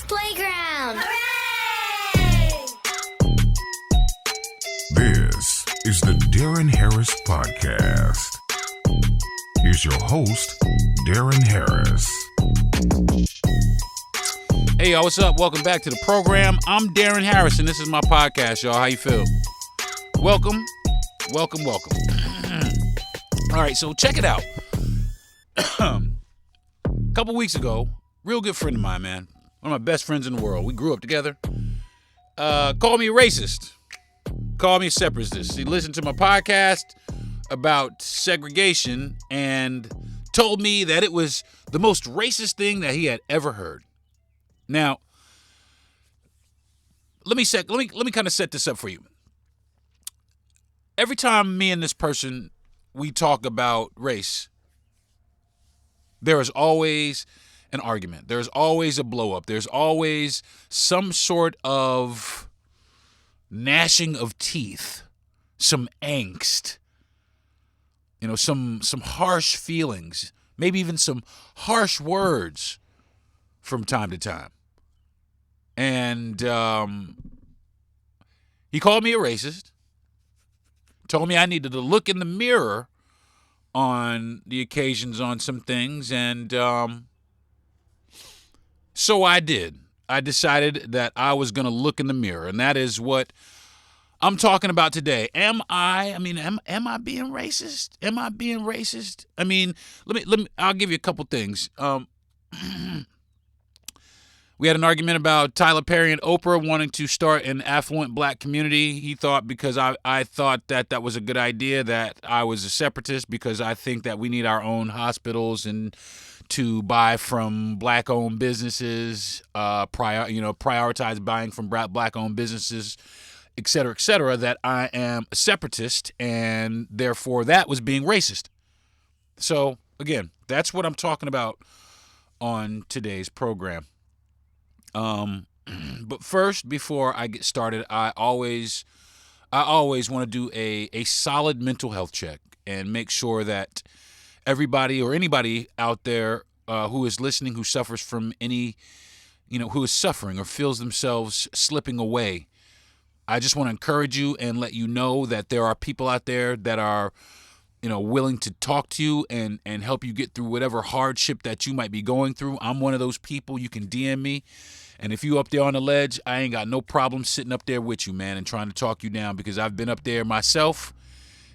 Playground! Hooray! This is the Deron Harris Podcast. Here's your host, Deron Harris. Hey, y'all, what's up? Welcome back to the program. I'm Deron Harris, and this is my podcast, y'all. How you feel? Welcome. All right, so check it out. A couple weeks ago, real good friend of mine, man, one of my best friends in the world. We grew up together. Called me a racist. Called me a separatist. He listened to my podcast about segregation and told me that it was the most racist thing that he had ever heard. Now, let me kind of set this up for you. Every time me and this person, we talk about race, there is always an argument. There's always a blow up. There's always some sort of gnashing of teeth, some angst, some harsh feelings, maybe even some harsh words from time to time. And he called me a racist, told me I needed to look in the mirror on the occasions on some things, and so I did. I decided that I was going to look in the mirror, and that is what I'm talking about today. Am I being racist? Am I being racist? I mean, let me I'll give you a couple things. We had an argument about Tyler Perry and Oprah wanting to start an affluent black community. He thought because I thought that was a good idea, that I was a separatist because I think that we need our own hospitals and to buy from black-owned businesses, prioritize buying from black-owned businesses, et cetera, that I am a separatist, and therefore that was being racist. So, again, that's what I'm talking about on today's program. But first, before I get started, I always want to do a solid mental health check and make sure that everybody or anybody out there who is listening, who suffers from who is suffering or feels themselves slipping away, I just want to encourage you and let you know that there are people out there that are willing to talk to you and help you get through whatever hardship that you might be going through. I'm one of those people. You can DM me. And if you up there on the ledge, I ain't got no problem sitting up there with you, man, and trying to talk you down, because I've been up there myself,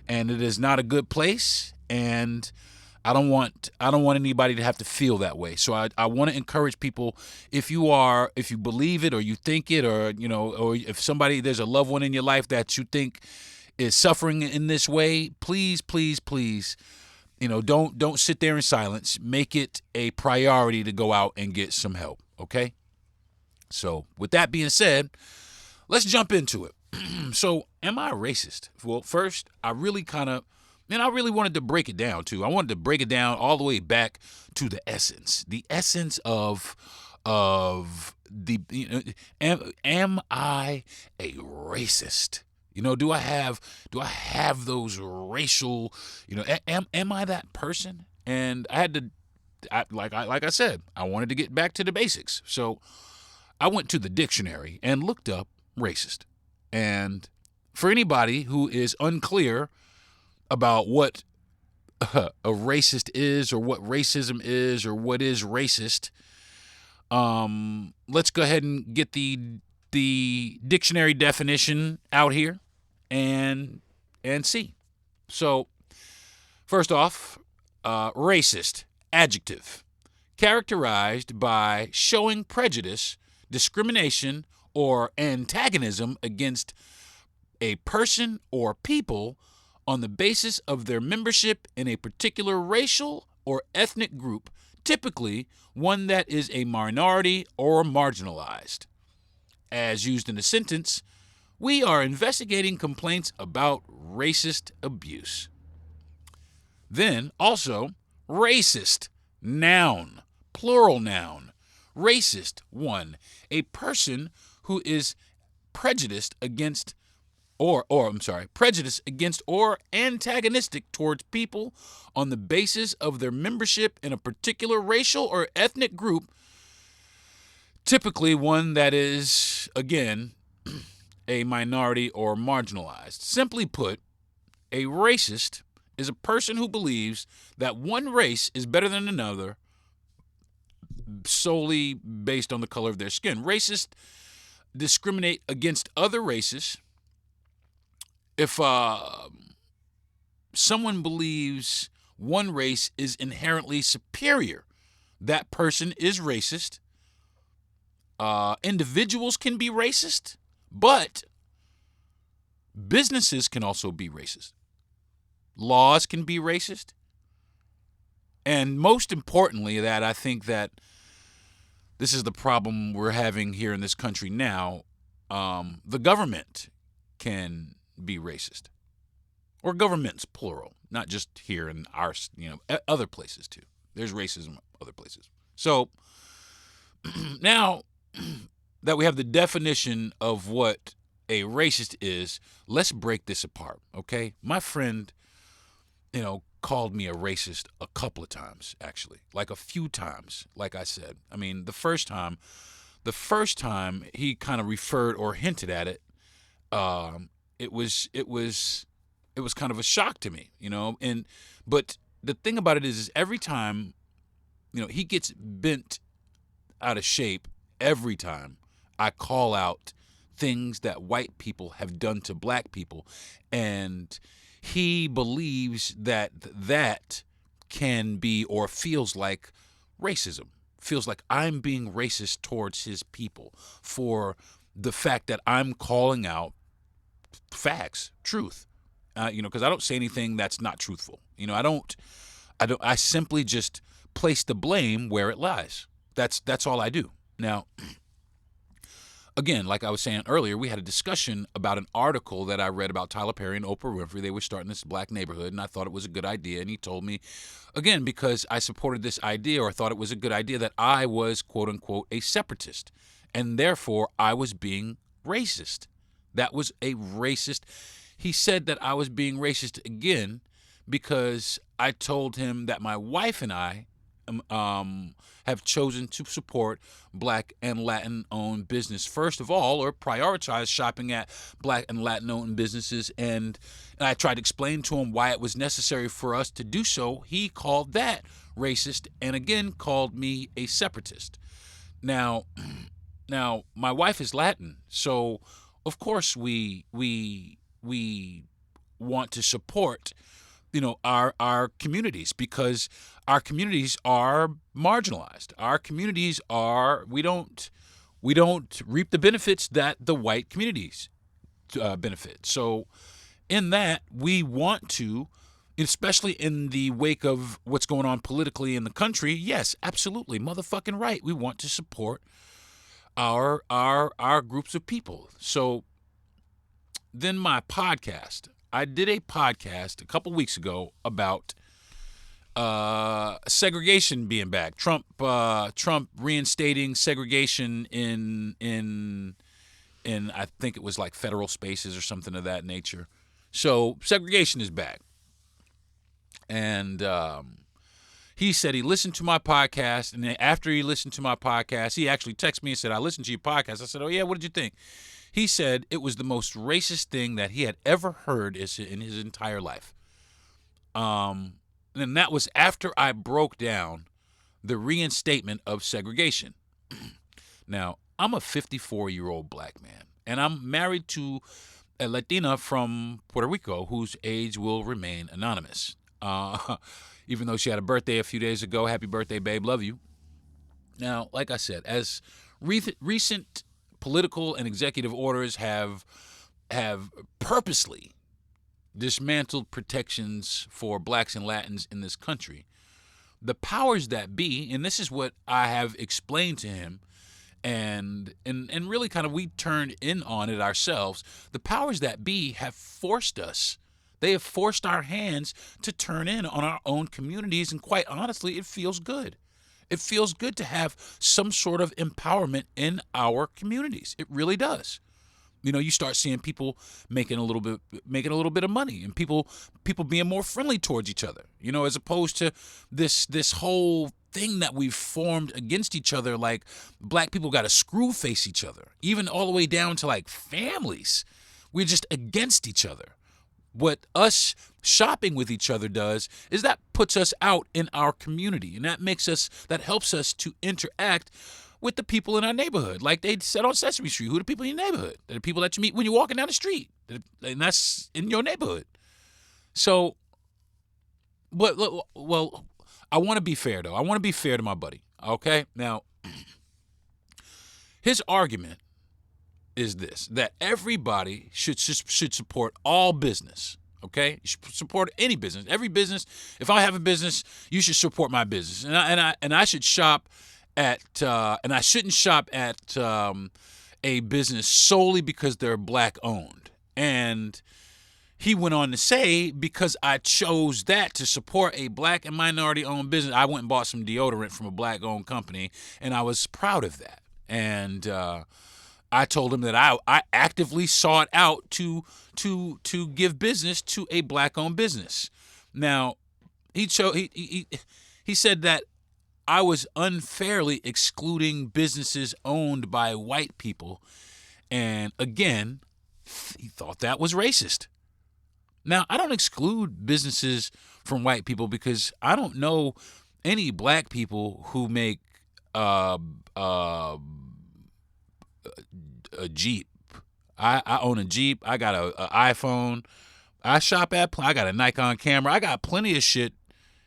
and it is not a good place, and I don't want anybody to have to feel that way. So I want to encourage people, if you believe it or you think it, or or if there's a loved one in your life that you think is suffering in this way, please, don't sit there in silence. Make it a priority to go out and get some help, okay? So with that being said, let's jump into it. So am I racist? Well, first, I really wanted to break it down too. I wanted to break it down all the way back to the essence of the, am I a racist? Do I have those racial, am I that person? And I had to, like I said, I wanted to get back to the basics. So I went to the dictionary and looked up racist. And for anybody who is unclear about what a racist is, or what racism is, or what is racist, let's go ahead and get the dictionary definition out here and see. So first off, racist, adjective, characterized by showing prejudice, discrimination, or antagonism against a person or people on the basis of their membership in a particular racial or ethnic group, typically one that is a minority or marginalized. As used in a sentence, we are investigating complaints about racist abuse. Then also, racist, noun, plural noun. Racist, 1, a person who is prejudiced against or antagonistic towards people on the basis of their membership in a particular racial or ethnic group, typically one that is, again, a minority or marginalized. Simply put, a racist is a person who believes that one race is better than another solely based on the color of their skin. Racists discriminate against other races. If someone believes one race is inherently superior, that person is racist. Individuals can be racist, but businesses can also be racist. Laws can be racist. And most importantly, that I think that this is the problem we're having here in this country now. The government can be racist, or governments, plural, not just here in our, other places too. There's racism other places. So now that we have the definition of what a racist is, let's break this apart, okay? My friend, called me a racist a couple of times, actually, like a few times, like I said. I mean, the first time he kind of referred or hinted at it, it was kind of a shock to me, but the thing about it is every time, he gets bent out of shape every time I call out things that white people have done to black people, and he believes that can be or feels like racism, feels like I'm being racist towards his people for the fact that I'm calling out facts, truth, because I don't say anything that's not truthful. I simply just place the blame where it lies. That's all I do. Now, again, like I was saying earlier, we had a discussion about an article that I read about Tyler Perry and Oprah Winfrey. They were starting this black neighborhood, and I thought it was a good idea. And he told me, again, because I supported this idea or thought it was a good idea, that I was, quote unquote, a separatist. And therefore, I was being racist. That was a racist. He said that I was being racist again because I told him that my wife and I have chosen to support black and Latin-owned business first of all, or prioritize shopping at black and Latin-owned businesses. And I tried to explain to him why it was necessary for us to do so. He called that racist and again called me a separatist. Now, my wife is Latin, so of course we want to support our communities, because our communities are marginalized. Our communities are, we don't reap the benefits that the white communities benefit. So in that, we want to, especially in the wake of what's going on politically in the country, yes, absolutely, motherfucking right. We want to support our groups of people. So then my podcast, I did a podcast a couple weeks ago about segregation being back. Trump reinstating segregation in I think it was like federal spaces or something of that nature. So segregation is back. And he said he listened to my podcast, and then after he listened to my podcast, he actually texted me and said, I listened to your podcast. I said, oh yeah, what did you think? He said it was the most racist thing that he had ever heard in his entire life. And that was after I broke down the reinstatement of segregation. Now, I'm a 54-year-old black man, and I'm married to a Latina from Puerto Rico whose age will remain anonymous. Even though she had a birthday a few days ago. Happy birthday, babe. Love you. Now, like I said, as recent political and executive orders have purposely dismantled protections for blacks and Latins in this country, the powers that be, and this is what I have explained to him, and really kind of we turned in on it ourselves, the powers that be have forced us. They have forced our hands to turn in on our own communities, and quite honestly, it feels good. It feels good to have some sort of empowerment in our communities. It really does. You start seeing people making a little bit of money, and people being more friendly towards each other. As opposed to this whole thing that we've formed against each other. Like, black people got to screw face each other, even all the way down to like families. We're just against each other. What us shopping with each other does is that puts us out in our community, and that helps us to interact with the people in our neighborhood. Like they said on Sesame Street, who are the people in your neighborhood? They're the people that you meet when you're walking down the street, and that's in your neighborhood. So, well, I want to be fair, though. I want to be fair to my buddy, okay? Now, his argument is this, that everybody should support all business, okay? You should support any business. Every business. If I have a business, you should support my business. And I should shop at, and I shouldn't shop at a business solely because they're black owned. And he went on to say, because I chose that to support a black and minority-owned business, I went and bought some deodorant from a black-owned company, and I was proud of that. And I told him that I actively sought out to give business to a black-owned business. Now, he said that I was unfairly excluding businesses owned by white people, and again, he thought that was racist. Now, I don't exclude businesses from white people because I don't know any black people who make a Jeep. I own a Jeep. I got an iPhone. I got a Nikon camera. I got plenty of shit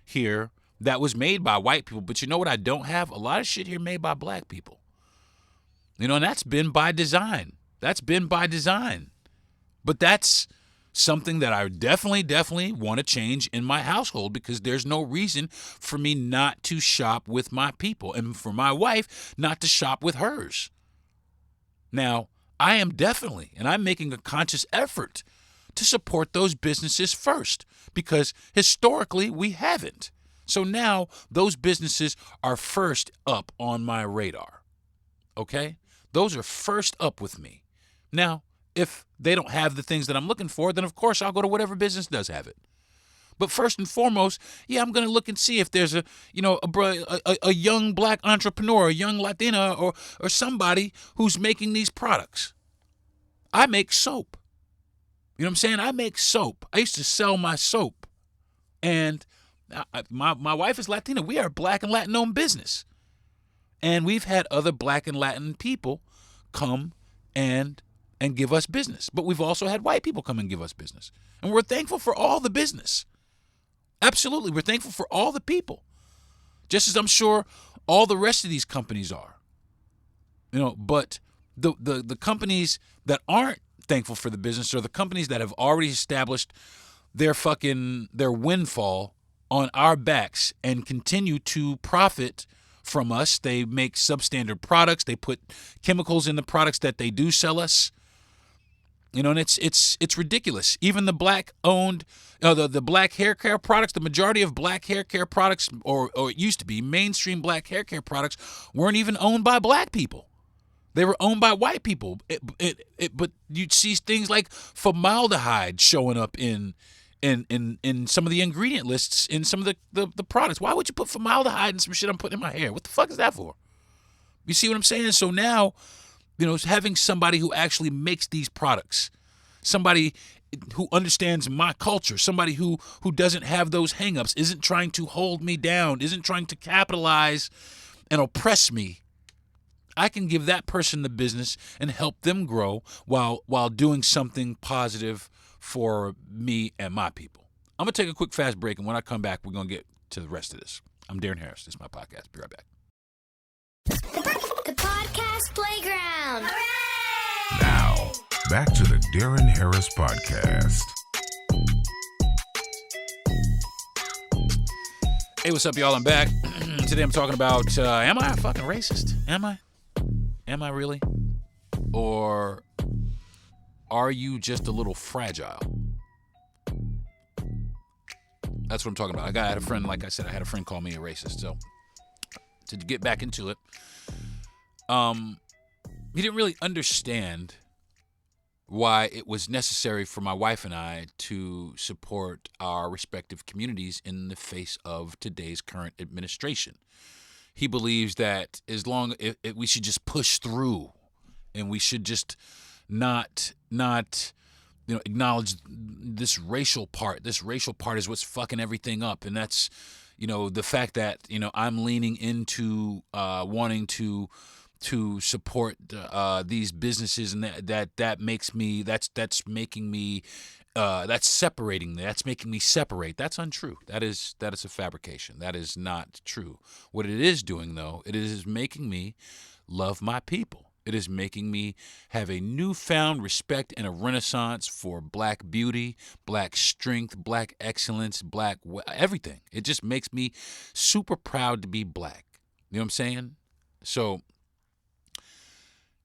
here that was made by white people. But you know what I don't have? A lot of shit here made by black people. You know, and that's been by design. But that's something that I definitely want to change in my household, because there's no reason for me not to shop with my people and for my wife not to shop with hers. Now, I am definitely, and I'm making a conscious effort to support those businesses first, because historically we haven't. So now those businesses are first up on my radar. Okay? Those are first up with me. Now, if they don't have the things that I'm looking for, then of course I'll go to whatever business does have it. But first and foremost, I'm going to look and see if there's a young black entrepreneur, a young Latina, or somebody who's making these products. I make soap. You know what I'm saying? I make soap. I used to sell my soap. And my wife is Latina. We are a black and Latin-owned business. And we've had other black and Latin people come and give us business. But we've also had white people come and give us business. And we're thankful for all the business. Absolutely. We're thankful for all the people. Just as I'm sure all the rest of these companies are. You know, but the companies that aren't thankful for the business are the companies that have already established their windfall on our backs and continue to profit from us. They make substandard products. They put chemicals in the products that they do sell us. You know, and it's ridiculous. Even the black-owned, the black hair care products, the majority of black hair care products, or it used to be, mainstream black hair care products, weren't even owned by black people. They were owned by white people. But you'd see things like formaldehyde showing up in some of the ingredient lists in some of the products. Why would you put formaldehyde in some shit I'm putting in my hair? What the fuck is that for? You see what I'm saying? So now, you know, having somebody who actually makes these products, somebody who understands my culture, somebody who doesn't have those hangups, isn't trying to hold me down, isn't trying to capitalize and oppress me, I can give that person the business and help them grow while doing something positive for me and my people. I'm going to take a quick fast break, and when I come back, we're going to get to the rest of this. I'm Deron Harris. This is my podcast. Be right back. The Podcast Playground. Hooray! Now, back to the Deron Harris Podcast. Hey, what's up, y'all? I'm back. Today I'm talking about, am I a fucking racist? Am I? Am I really? Or are you just a little fragile? That's what I'm talking about. I had a friend, like I said, I had a friend call me a racist. So to get back into it, he didn't really understand why it was necessary for my wife and I to support our respective communities in the face of today's current administration. He believes that as long we should just push through, and we should just not acknowledge this racial part. This racial part is what's fucking everything up, and that's the fact that I'm leaning into wanting to support these businesses, and that makes me that's making me that's making me separate. That's untrue. That is a fabrication. That is not true. What it is doing, though, it is making me love my people. It is making me have a newfound respect and a renaissance for black beauty, black strength, black excellence, black everything. It just makes me super proud to be black. You know what I'm saying? So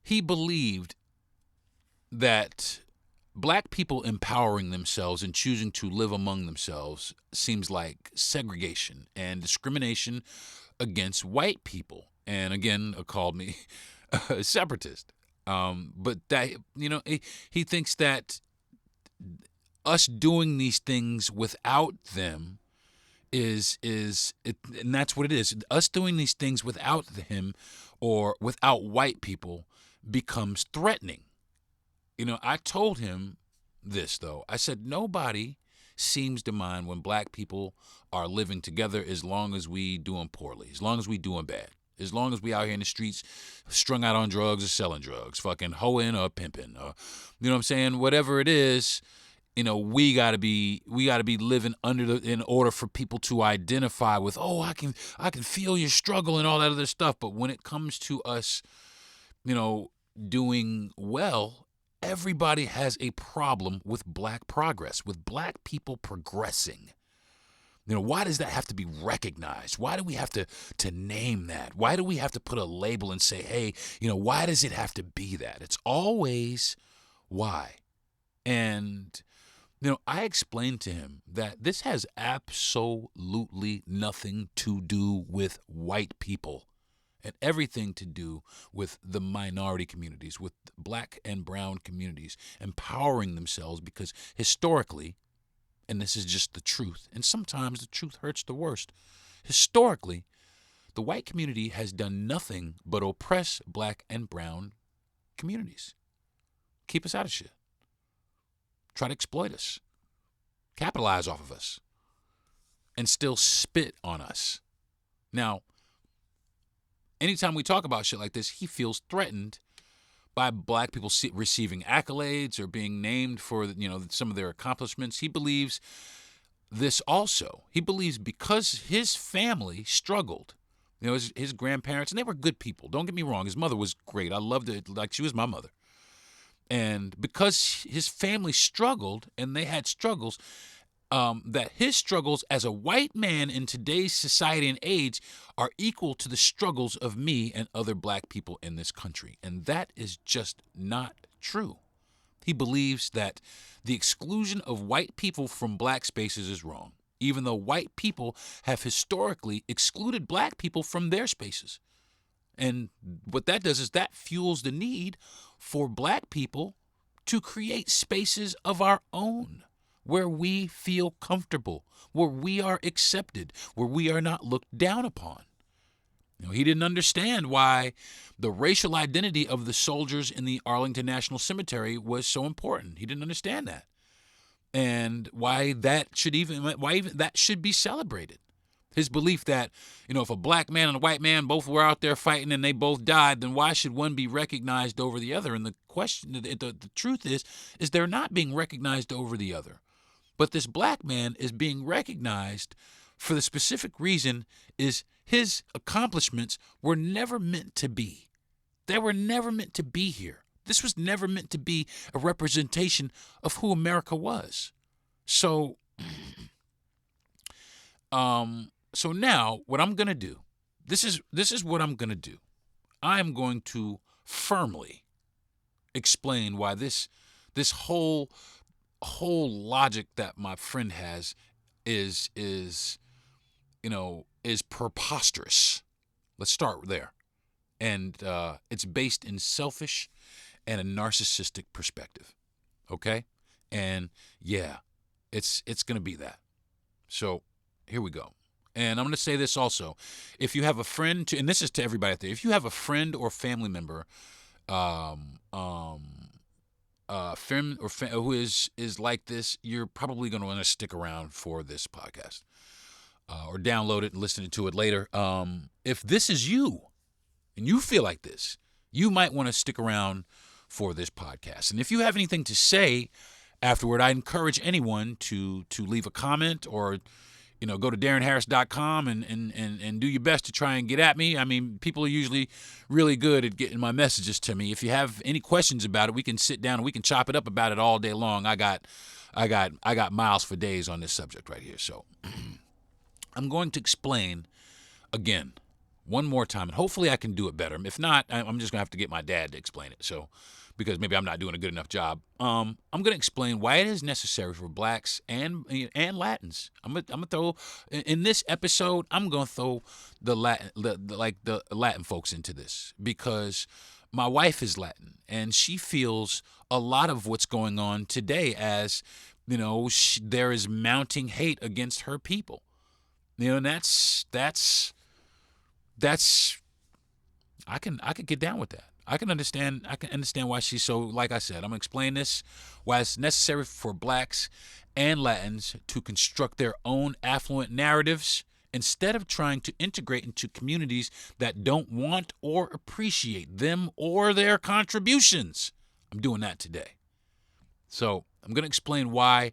he believed that black people empowering themselves and choosing to live among themselves seems like segregation and discrimination against white people. And again, called me a separatist. But that, he thinks that us doing these things without them and that's what it is. Us doing these things without him or without white people becomes threatening. I told him this, though. I said, nobody seems to mind when black people are living together as long as we do them poorly, as long as we do them bad, as long as we out here in the streets strung out on drugs or selling drugs, fucking hoeing or pimping, or, you know what I'm saying? Whatever it is, we gotta be living in order for people to identify with, oh, I can feel your struggle and all that other stuff. But when it comes to us, doing well, everybody has a problem with black progress, with black people progressing. Why does that have to be recognized? Why do we have to name that? Why do we have to put a label and say, hey, why does it have to be that? It's always why. And, I explained to him that this has absolutely nothing to do with white people and everything to do with the minority communities, with black and brown communities empowering themselves, because historically, and this is just the truth, and sometimes the truth hurts the worst, historically, the white community has done nothing but oppress black and brown communities. Keep us out of shit. Try to exploit us. Capitalize off of us. And still spit on us. Now, anytime we talk about shit like this, he feels threatened by black people receiving accolades or being named for some of their accomplishments. He believes this also. He believes because his family struggled, his grandparents, and they were good people. Don't get me wrong. His mother was great. I loved it like she was my mother. And because his family struggled and they had struggles, that his struggles as a white man in today's society and age are equal to the struggles of me and other black people in this country. And that is just not true. He believes that the exclusion of white people from black spaces is wrong, even though white people have historically excluded black people from their spaces. And what that does is that fuels the need for black people to create spaces of our own, where we feel comfortable, where we are accepted, where we are not looked down upon. He didn't understand why the racial identity of the soldiers in the Arlington National Cemetery was so important. He didn't understand that. And why that should be celebrated. His belief that, if a black man and a white man both were out there fighting and they both died, then why should one be recognized over the other? And the truth is they're not being recognized over the other. But this black man is being recognized for the specific reason is his accomplishments were never meant to be. They were never meant to be here. This was never meant to be a representation of who America was. So, so now what I'm going to do, this is what I'm going to do. I am going to firmly explain why this whole logic that my friend has is preposterous. Let's start there. And it's based in selfish and a narcissistic perspective. Okay? And yeah, it's going to be that. So here we go. And I'm going to say this also. If you have a friend, and this is to everybody out there, if you have a friend or family member, um, um, friend or who is like this, you're probably going to want to stick around for this podcast, or download it and listen to it later. If this is you and you feel like this, you might want to stick around for this podcast. And if you have anything to say afterward, I encourage anyone to leave a comment, or go to DaronHarris.com and do your best to try and get at me. I mean, people are usually really good at getting my messages to me. If you have any questions about it, we can sit down and we can chop it up about it all day long. I got miles for days on this subject right here. So I'm going to explain again one more time, and hopefully I can do it better. If not, I'm just going to have to get my dad to explain it. So, because maybe I'm not doing a good enough job. I'm going to explain why it is necessary for blacks and Latins. I'm gonna throw in this episode. I'm gonna throw the Latin folks into this, because my wife is Latin and she feels a lot of what's going on today as there is mounting hate against her people. And that's I could get down with that. I can understand why she's so, like I said, I'm going to explain this, why it's necessary for blacks and Latins to construct their own affluent narratives instead of trying to integrate into communities that don't want or appreciate them or their contributions. I'm doing that today. So I'm going to explain why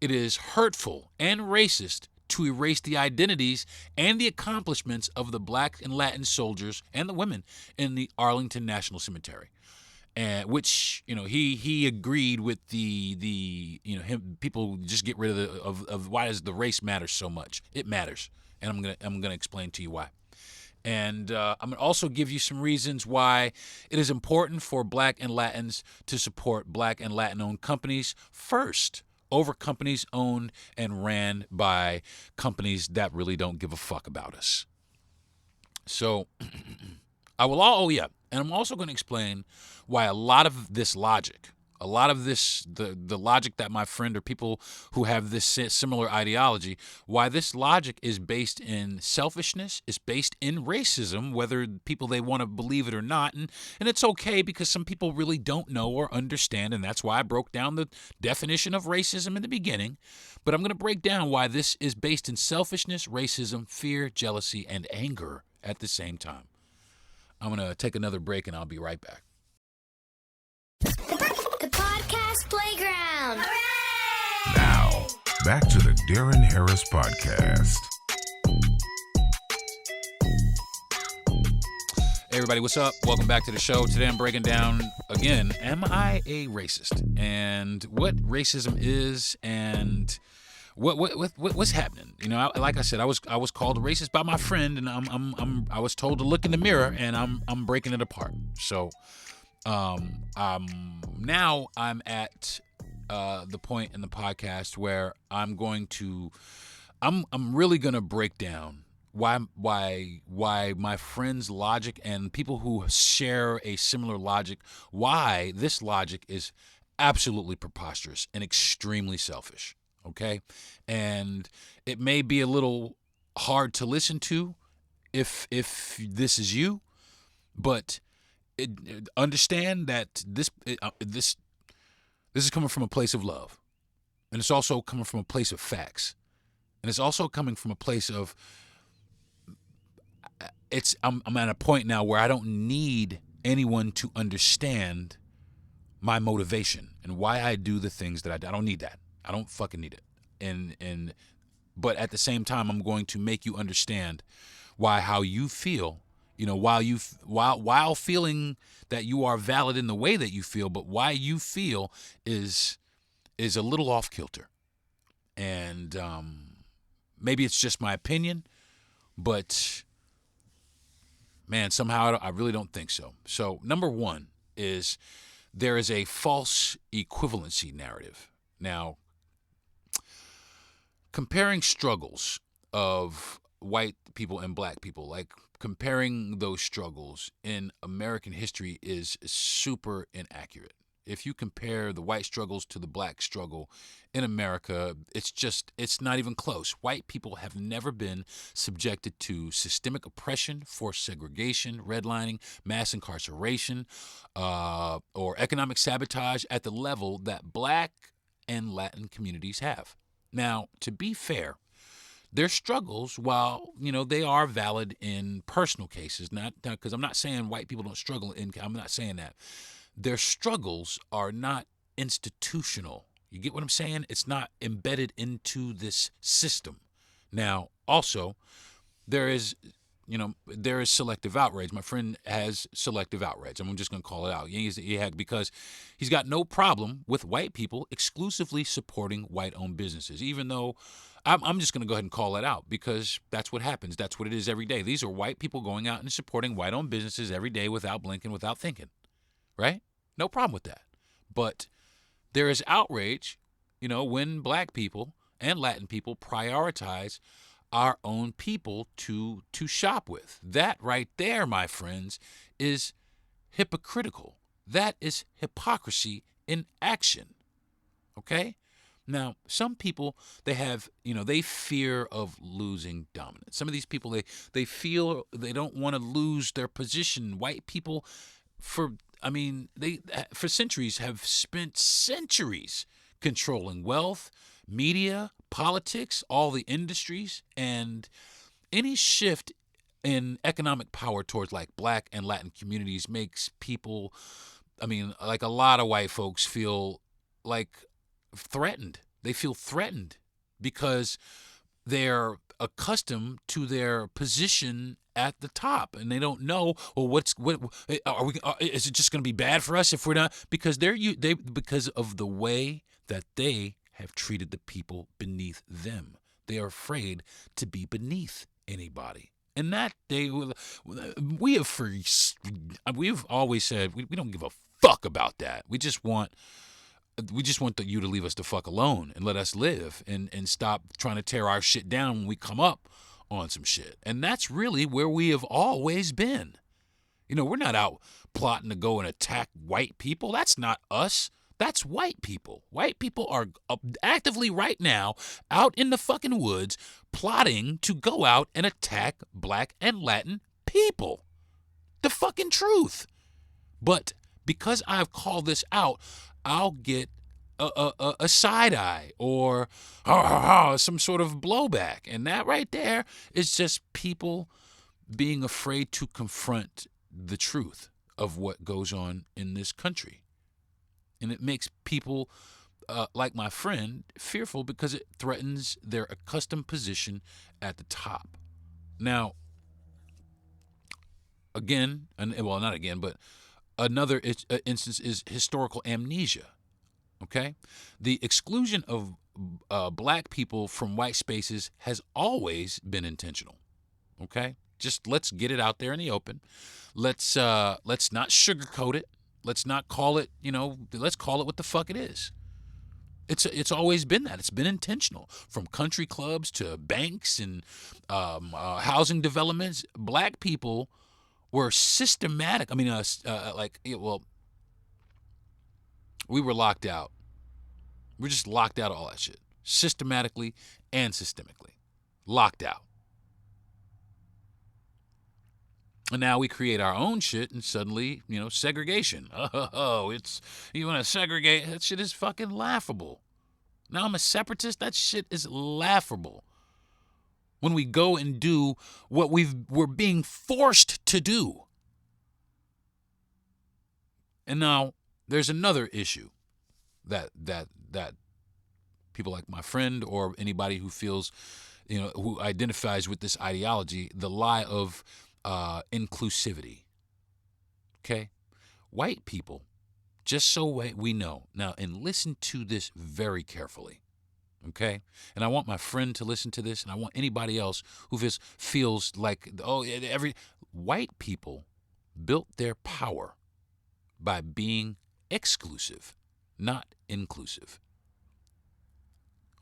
it is hurtful and racist to erase the identities and the accomplishments of the black and Latin soldiers and the women in the Arlington National Cemetery, and which he agreed with the people just get rid of why does the race matter so much? It matters, and I'm gonna explain to you why. And I'm going to also give you some reasons why it is important for black and Latins to support black and Latin-owned companies first, over companies owned and ran by companies that really don't give a fuck about us. So and I'm also going to explain why a lot of this logic, the logic that my friend or people who have this similar ideology, why this logic is based in selfishness, is based in racism, whether people they want to believe it or not. And it's okay, because some people really don't know or understand, and that's why I broke down the definition of racism in the beginning. But I'm going to break down why this is based in selfishness, racism, fear, jealousy, and anger at the same time. I'm going to take another break, and I'll be right back. The podcast playground. Hooray! Now, back to the Deron Harris Podcast. Hey everybody, what's up? Welcome back to the show. Today I'm breaking down, again, am I a racist? And what racism is, and what's happening? Like I said, I was called a racist by my friend, and I was told to look in the mirror, and I'm breaking it apart. So now I'm at the point in the podcast where I'm really gonna break down why my friends' logic and people who share a similar logic, why this logic is absolutely preposterous and extremely selfish. Okay, and it may be a little hard to listen to if this is you, but understand that this is coming from a place of love, and it's also coming from a place of facts, and it's also coming from a place of I'm at a point now where I don't need anyone to understand my motivation and why I do the things that I do. I don't need that. I don't fucking need it. But at the same time, I'm going to make you understand how you feel. While feeling that you are valid in the way that you feel, but why you feel is a little off kilter. And maybe it's just my opinion, but man, somehow I really don't think so. So number one is there is a false equivalency narrative. Now, comparing struggles of white people and black people, like comparing those struggles in American history, is super inaccurate. if you compare the white struggles to the black struggle in America, it's not even close. White people have never been subjected to systemic oppression, forced segregation, redlining, mass incarceration, or economic sabotage at the level that black and Latin communities have. Now, to be fair, their struggles, while they are valid in personal cases, not because I'm not saying white people don't struggle. I'm not saying that. Their struggles are not institutional. You get what I'm saying? It's not embedded into this system. Now, also, there is selective outrage. My friend has selective outrage. I'm just going to call it out. Because he's got no problem with white people exclusively supporting white-owned businesses, even though I'm just going to go ahead and call it out because that's what happens. That's what it is every day. These are white people going out and supporting white-owned businesses every day without blinking, without thinking, right? No problem with that. But there is outrage, when black people and Latin people prioritize our own people to shop with. That right there, my friends, is hypocritical. That is hypocrisy in action. Okay? Now, some people, they have, they fear of losing dominance. Some of these people, they feel they don't want to lose their position. White people, for centuries have spent centuries controlling wealth, media, politics, all the industries, and any shift in economic power towards like black and Latin communities makes people, like a lot of white folks feel like threatened. They feel threatened because they're accustomed to their position at the top, and they don't know. Well, is it just going to be bad for us if we're not? Because because of the way that they have treated the people beneath them. They are afraid to be beneath anybody. And that we've always said we don't give a fuck about that. We just want you to leave us the fuck alone and let us live and stop trying to tear our shit down when we come up on some shit. And that's really where we have always been. We're not out plotting to go and attack white people. That's not us. That's white people. White people are actively right now out in the fucking woods plotting to go out and attack black and Latin people. The fucking truth. But because I've called this out, I'll get a side eye or some sort of blowback. And that right there is just people being afraid to confront the truth of what goes on in this country. And it makes people like my friend fearful because it threatens their accustomed position at the top. Now, again, not again, but another instance is historical amnesia. Okay? The exclusion of black people from white spaces has always been intentional. Okay? Just let's get it out there in the open. Let's not sugarcoat it. Let's not call it, let's call it what the fuck it is. It's always been that. It's been intentional. From country clubs to banks and housing developments, black people were systematic. We were locked out. We're just locked out of all that shit. Systematically and systemically. Locked out. And now we create our own shit and suddenly, segregation. You want to segregate? That shit is fucking laughable. Now I'm a separatist? That shit is laughable. When we go and do what we're being forced to do. And now there's another issue that people like my friend or anybody who feels, who identifies with this ideology, the lie of inclusivity. Okay? White people, just so we know. Now, and listen to this very carefully. Okay? And I want my friend to listen to this, and I want anybody else who feels like, white people built their power by being exclusive, not inclusive.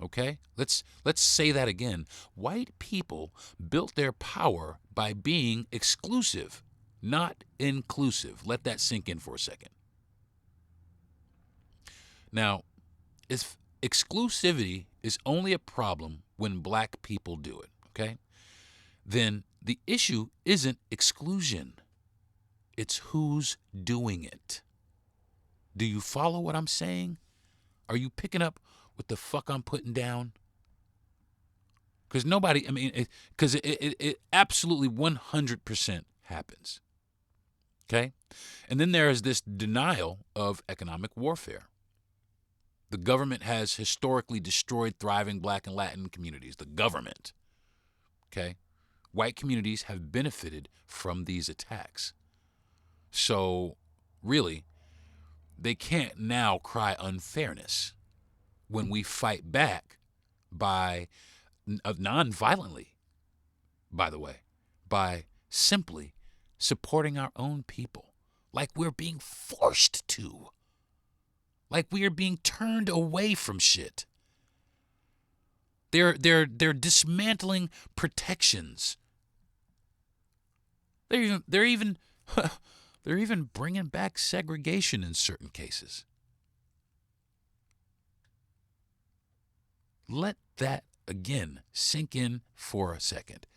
Okay? Let's say that again. White people built their power by being exclusive, not inclusive. Let that sink in for a second. Now, if exclusivity is only a problem when black people do it, okay? Then the issue isn't exclusion. It's who's doing it. Do you follow what I'm saying? Are you picking up what the fuck I'm putting down? Because nobody, because it absolutely 100% happens. Okay? And then there is this denial of economic warfare. The government has historically destroyed thriving black and Latin communities. The government. Okay? White communities have benefited from these attacks. So, really, they can't now cry unfairness when we fight back by non-violently, by the way, by simply supporting our own people, like we're being forced to, like we are being turned away from shit. They're dismantling protections. They're even bringing back segregation in certain cases. Let that again sink in for a second.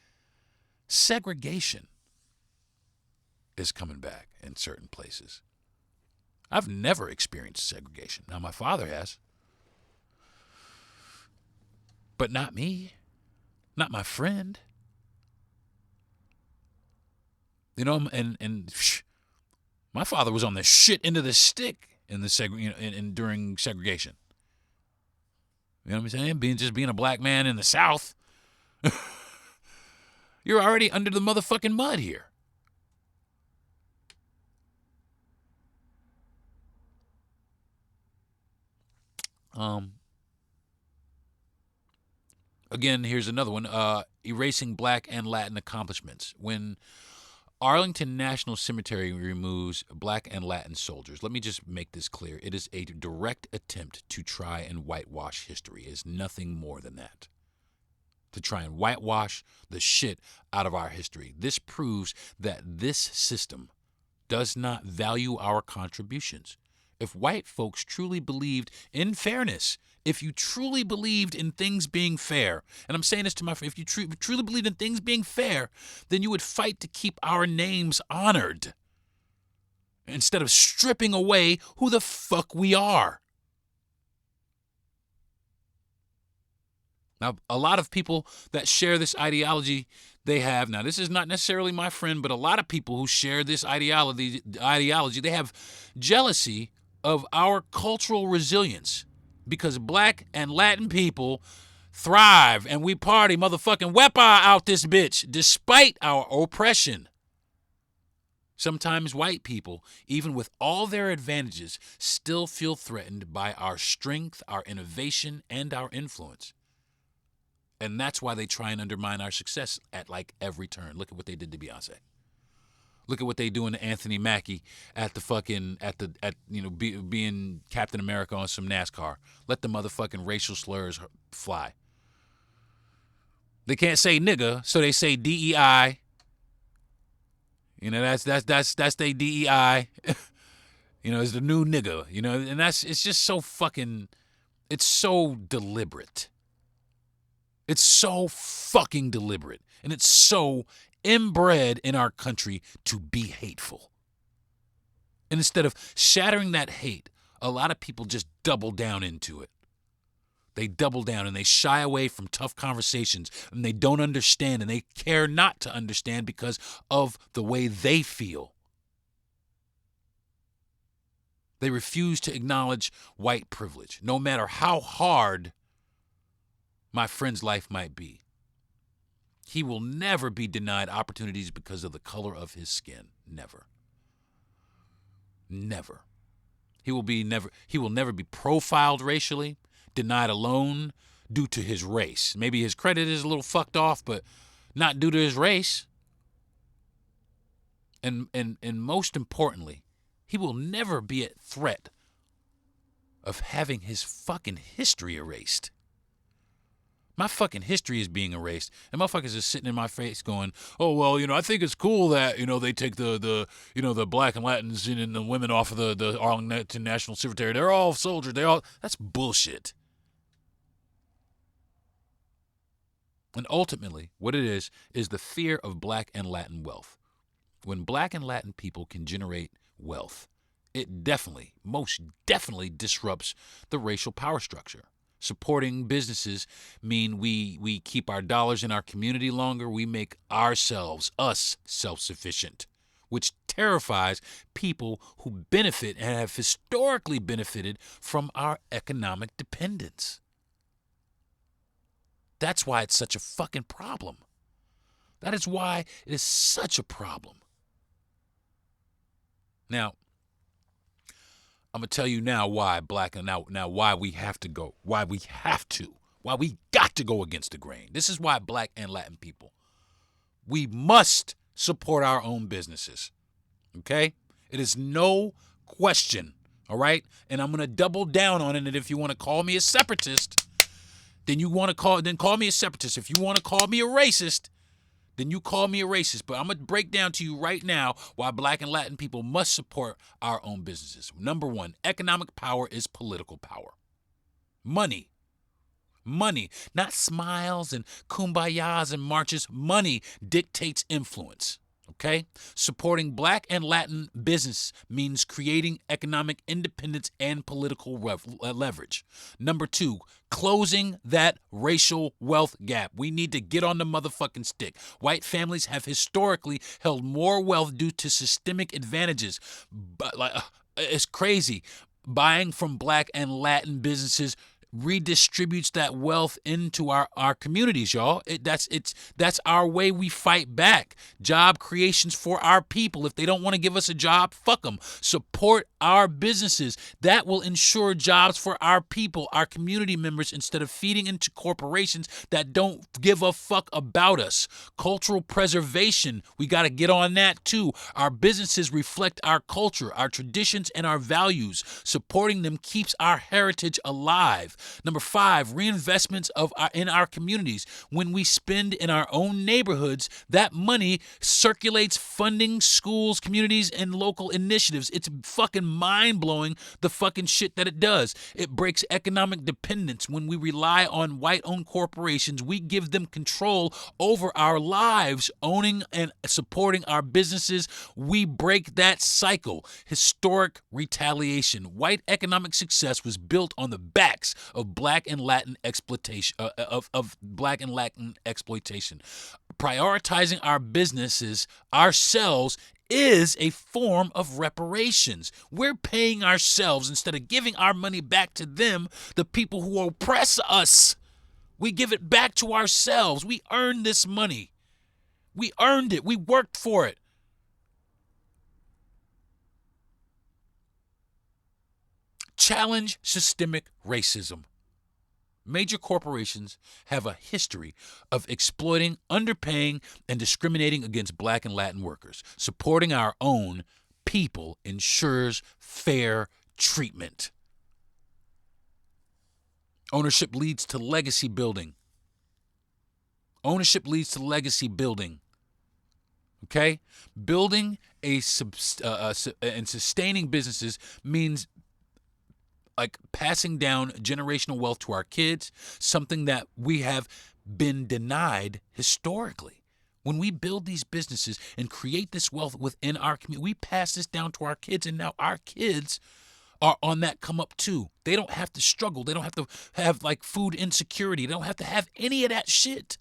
Segregation is coming back in certain places. I've never experienced segregation. Now, my father has. But not me. Not my friend. You know, and my father was on the shit end of the stick in the during segregation. You know what I'm saying? Being a black man in the South. You're already under the motherfucking mud here. Again, here's another one. Erasing black and Latin accomplishments. When Arlington National Cemetery removes black and Latin soldiers, let me just make this clear. It is a direct attempt to try and whitewash history. It is nothing more than that. To try and whitewash the shit out of our history. This proves that this system does not value our contributions. If white folks truly believed in fairness, if you truly believed in things being fair, and I'm saying this to my friend, if you truly believed in things being fair, then you would fight to keep our names honored instead of stripping away who the fuck we are. Now, a lot of people that share this ideology, they have, now this is not necessarily my friend, but a lot of people who share this ideology, they have jealousy of our cultural resilience because black and Latin people thrive and we party motherfucking wepa out this bitch despite our oppression. Sometimes white people, even with all their advantages, still feel threatened by our strength, our innovation, and our influence. And that's why they try and undermine our success at like every turn. Look at what they did to Beyonce. Look at what they doing to Anthony Mackie at being Captain America on some NASCAR. Let the motherfucking racial slurs fly. They can't say nigga, so they say DEI. You know, that's their DEI. You know, it's the new nigga. You know, and it's just so fucking. It's so deliberate. It's so fucking deliberate. And it's so inbred in our country to be hateful. And instead of shattering that hate, a lot of people just double down into it. They double down and they shy away from tough conversations and they don't understand and they care not to understand because of the way they feel. They refuse to acknowledge white privilege, no matter how hard my friend's life might be. He will never be denied opportunities because of the color of his skin. Never. Never. He will never be profiled racially, denied a loan due to his race. Maybe his credit is a little fucked off, but not due to his race. And most importantly, he will never be at threat of having his fucking history erased My fucking history is being erased. And motherfuckers are sitting in my face going, oh, well, I think it's cool that, they take the black and Latins and the women off of the Arlington National Cemetery. They're all soldiers. That's bullshit. And ultimately, what it is the fear of black and Latin wealth. When black and Latin people can generate wealth, it definitely, most definitely disrupts the racial power structure. Supporting businesses mean we keep our dollars in our community longer. We make us self-sufficient, which terrifies people who benefit and have historically benefited from our economic dependence. That's why it's such a fucking problem. That is why it is such a problem. Now, I'm going to tell you now why why we have to go, why we got to go against the grain. This is why black and Latin people, we must support our own businesses, okay? It is no question, all right? And I'm going to double down on it, and if you want to call me a separatist, then call me a separatist. If you want to call me a racist, then you call me a racist. But I'm going to break down to you right now why black and Latin people must support our own businesses. Number one, economic power is political power. Money, not smiles and kumbayas and marches. Money dictates influence. Okay? Supporting black and Latin business means creating economic independence and political leverage. Number two, closing that racial wealth gap. We need to get on the motherfucking stick. White families have historically held more wealth due to systemic advantages. But it's crazy. Buying from black and Latin businesses redistributes that wealth into our communities, y'all. That's our way we fight back. Job creations for our people. If they don't want to give us a job, fuck them. Support our businesses. That will ensure jobs for our people, our community members, instead of feeding into corporations that don't give a fuck about us. Cultural preservation. We got to get on that too. Our businesses reflect our culture, our traditions, and our values. Supporting them keeps our heritage alive. Number five, reinvestments in our communities. When we spend in our own neighborhoods, that money circulates funding schools, communities, and local initiatives. It's fucking mind-blowing the fucking shit that it does. It breaks economic dependence. When we rely on white-owned corporations, we give them control over our lives. Owning and supporting our businesses, we break that cycle. Historic retaliation. White economic success was built on the backs of black and Latin exploitation. Prioritizing our businesses ourselves is a form of reparations. We're paying ourselves instead of giving our money back to them, the people who oppress us. We give it back to ourselves. We earned this money. We earned it. We worked for it. Challenge systemic racism. Major corporations have a history of exploiting, underpaying, and discriminating against black and Latin workers. Supporting our own people ensures fair treatment. Ownership leads to legacy building. Okay? Building and sustaining businesses means like passing down generational wealth to our kids, something that we have been denied historically. When we build these businesses and create this wealth within our community, we pass this down to our kids, and now our kids are on that come up too. They don't have to struggle. They don't have to have like food insecurity. They don't have to have any of that shit.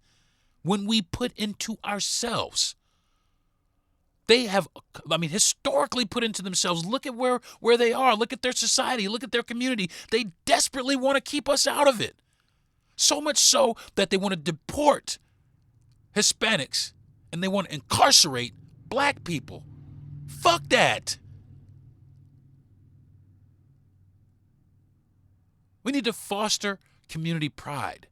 When we put into ourselves, they have, historically put into themselves. Look at where they are. Look at their society. Look at their community. They desperately want to keep us out of it. So much so that they want to deport Hispanics and they want to incarcerate black people. Fuck that. We need to foster community pride.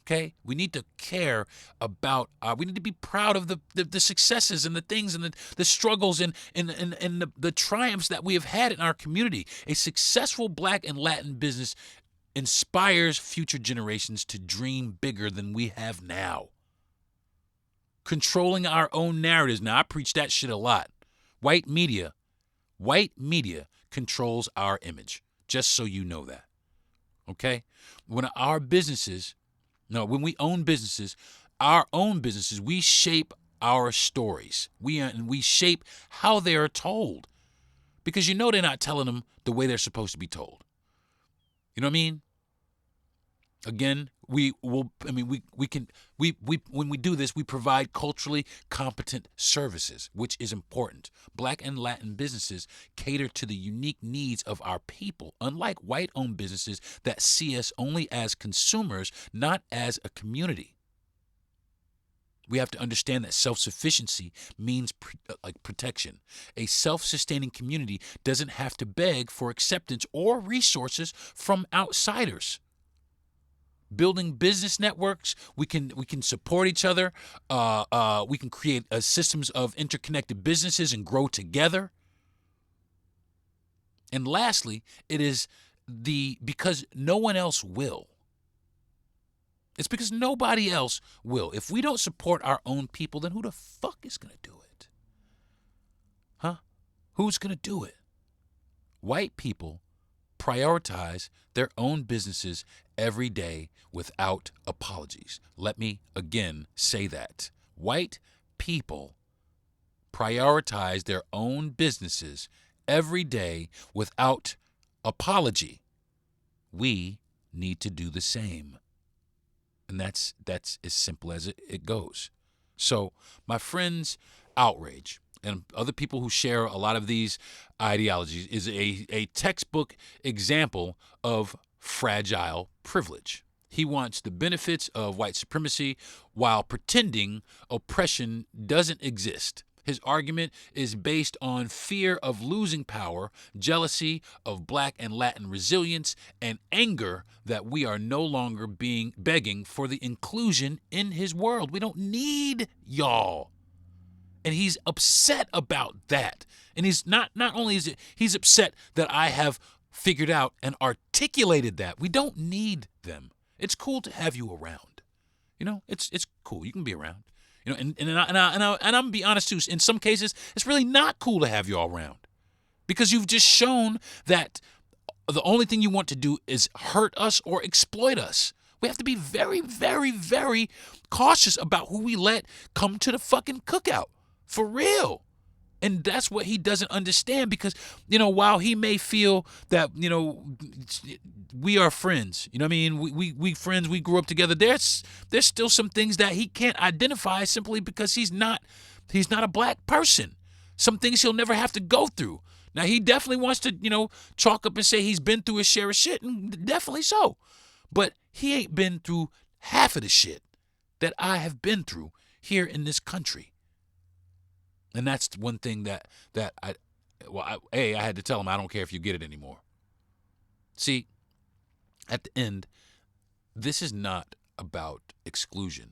Okay, we need to care about. We need to be proud of the successes and the things and the struggles and the triumphs that we have had in our community. A successful black and Latin business inspires future generations to dream bigger than we have now. Controlling our own narratives. Now, I preach that shit a lot. White media controls our image, just so you know that. Okay? When we own businesses, our own businesses, we shape our stories. We shape how they are told. Because they're not telling them the way they're supposed to be told. You know what I mean? Again, when we do this, we provide culturally competent services, which is important. Black and Latin businesses cater to the unique needs of our people, unlike white-owned businesses that see us only as consumers, not as a community. We have to understand that self-sufficiency means protection. A self-sustaining community doesn't have to beg for acceptance or resources from outsiders. Building business networks, we can support each other. We can create systems of interconnected businesses and grow together. And lastly, it is because no one else will. It's because nobody else will. If we don't support our own people, then who the fuck is going to do it? Huh? Who's going to do it? White people prioritize their own businesses every day without apologies. Let me again say that. White people prioritize their own businesses every day without apology. We need to do the same. And that's as simple as it goes. So my friends' outrage and other people who share a lot of these ideologies is a textbook example of fragile privilege. He wants the benefits of white supremacy while pretending oppression doesn't exist. His argument is based on fear of losing power, jealousy of Black and Latin resilience, and anger that we are no longer begging for the inclusion in his world. We don't need y'all. And he's upset about that. And he's not only is it, he's upset that I have figured out and articulated that. We don't need them. It's cool to have you around. It's cool. You can be around. And I'm gonna be honest too. In some cases, it's really not cool to have you all around, because you've just shown that the only thing you want to do is hurt us or exploit us. We have to be very, very, very cautious about who we let come to the fucking cookout, for real. And that's what he doesn't understand, because, while he may feel that, we are friends, we friends, we grew up together. There's still some things that he can't identify simply because he's not a Black person. Some things he'll never have to go through. Now, he definitely wants to, chalk up and say he's been through his share of shit, and definitely so. But he ain't been through half of the shit that I have been through here in this country. And that's one thing that I had to tell him, I don't care if you get it anymore. See, at the end, this is not about exclusion.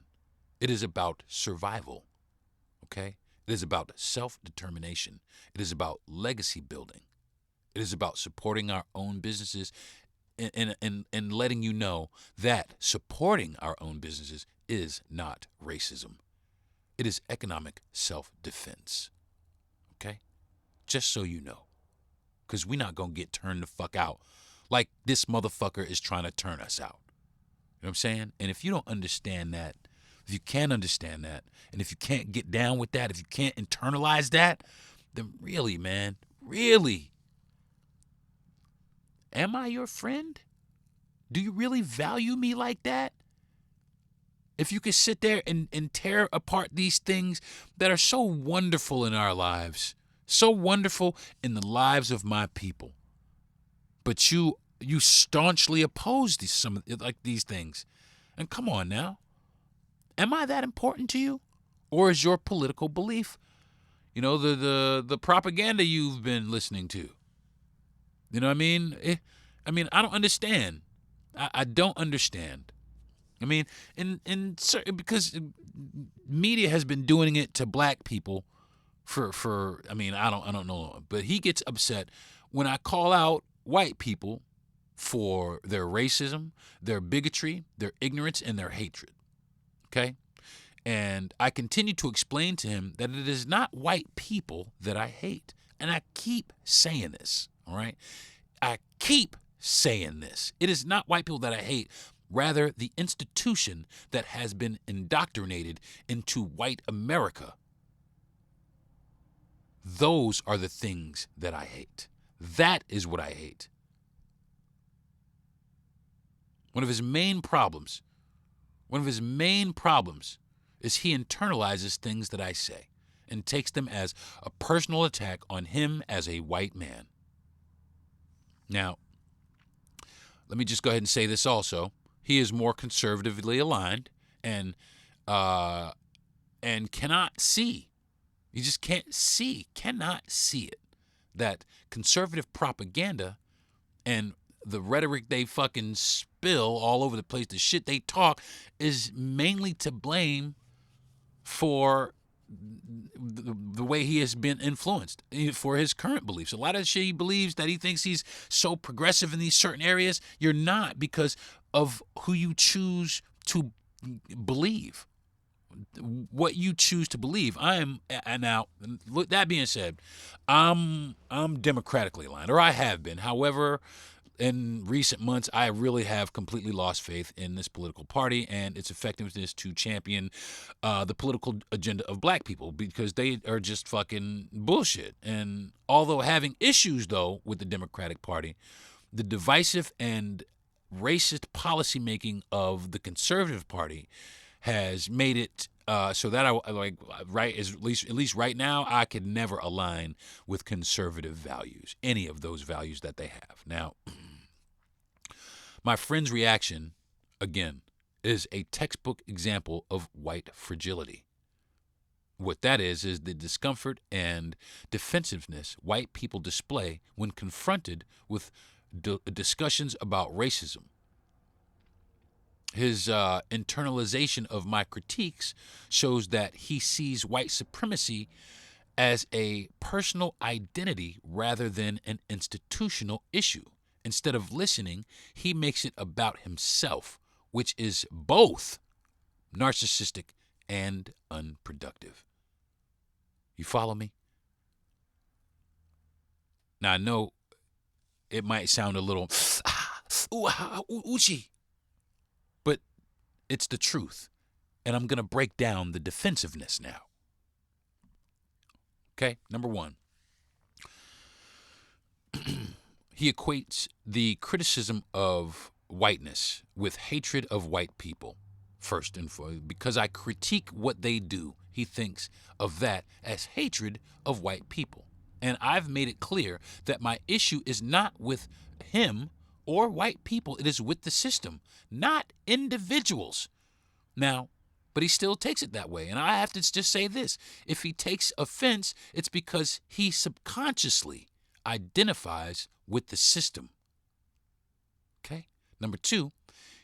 It is about survival, okay? It is about self-determination. It is about legacy building. It is about supporting our own businesses and letting you know that supporting our own businesses is not racism. It is economic self-defense, okay? Just so you know, because we're not going to get turned the fuck out like this motherfucker is trying to turn us out. You know what I'm saying? And if you don't understand that, if you can't understand that, and if you can't get down with that, if you can't internalize that, then really, man, really, am I your friend? Do you really value me like that? If you could sit there and tear apart these things that are so wonderful in our lives, so wonderful in the lives of my people, but you staunchly oppose these things. And come on now, am I that important to you, or is your political belief, the propaganda you've been listening to? You know what I mean? I don't understand. I don't understand. I mean, because media has been doing it to Black people I don't know, but he gets upset when I call out white people for their racism, their bigotry, their ignorance, and their hatred. Okay? And I continue to explain to him that it is not white people that I hate. And I keep saying this, all right? I keep saying this. It is not white people that I hate, rather the institution that has been indoctrinated into white America. Those are the things that I hate. That is what I hate. One of his main problems is he internalizes things that I say and takes them as a personal attack on him as a white man. Now, let me just go ahead and say this also. He is more conservatively aligned and cannot see. You just cannot see it, that conservative propaganda and the rhetoric they fucking spill all over the place, the shit they talk, is mainly to blame for the way he has been influenced for his current beliefs. A lot of shit he believes that he thinks he's so progressive in these certain areas. You're not, because of who you choose to believe. What you choose to believe. Now, that being said, I'm democratically aligned, or I have been. However, in recent months, I really have completely lost faith in this political party and its effectiveness to champion the political agenda of black people, because they are just fucking bullshit. And although having issues, though, with the Democratic Party, the divisive and racist policymaking of the Conservative Party has made it so that at least right now, I could never align with conservative values, any of those values that they have. Now, my friend's reaction, again, is a textbook example of white fragility. What that is the discomfort and defensiveness white people display when confronted with discussions about racism. His internalization of my critiques shows that he sees white supremacy as a personal identity rather than an institutional issue. Instead of listening, he makes it about himself, which is both narcissistic and unproductive. You follow me? Now, I know it might sound a little oochie, but it's the truth. And I'm going to break down the defensiveness now. Okay, number one. He equates the criticism of whiteness with hatred of white people. First and foremost, because I critique what they do, he thinks of that as hatred of white people. And I've made it clear that my issue is not with him or white people. It is with the system, not individuals. Now, but he still takes it that way. And I have to just say this. If he takes offense, it's because he subconsciously identifies with the system. Okay? Number two,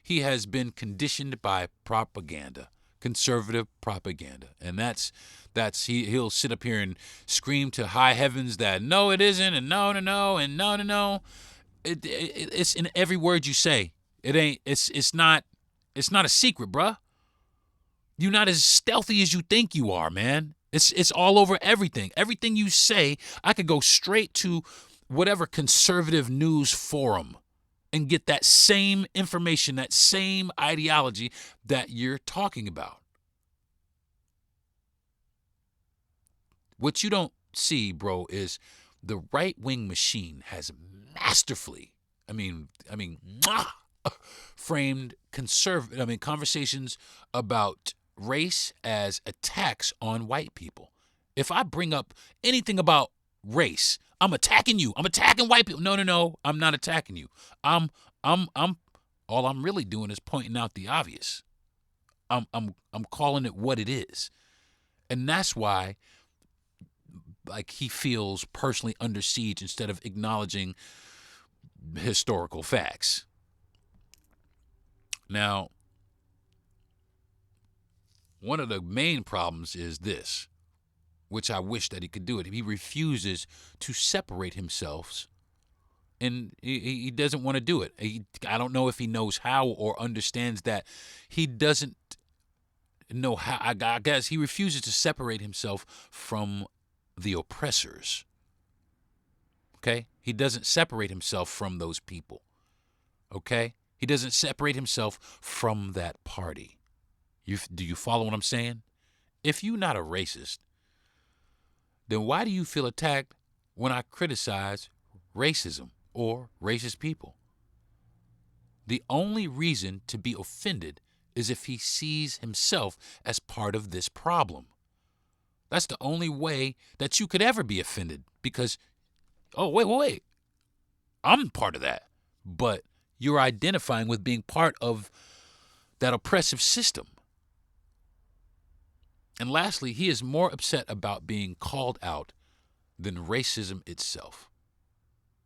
he has been conditioned by propaganda, conservative propaganda. And he'll sit up here and scream to high heavens that no, it isn't, and no, and no. It's in every word you say. It's not a secret, bruh. You're not as stealthy as you think you are, man. It's all over everything. Everything you say, I could go straight to whatever conservative news forum and get that same information, that same ideology that you're talking about. What you don't see, bro, is the right-wing machine has masterfully, framed conversations about race as attacks on white people. If I bring up anything about race, I'm attacking you. I'm attacking white people. No. I'm not attacking you. I'm all I'm really doing is pointing out the obvious. I'm calling it what it is. And that's why he feels personally under siege instead of acknowledging historical facts. Now, one of the main problems is this, which I wish that he could do it. He refuses to separate himself and he doesn't want to do it. I don't know if he knows how or understands that he doesn't know how. I guess he refuses to separate himself from the oppressors. Okay? He doesn't separate himself from those people. Okay? He doesn't separate himself from that party. Do you follow what I'm saying? If you're not a racist, then why do you feel attacked when I criticize racism or racist people? The only reason to be offended is if he sees himself as part of this problem. That's the only way that you could ever be offended because, oh, wait. I'm part of that. But you're identifying with being part of that oppressive system. And lastly, he is more upset about being called out than racism itself.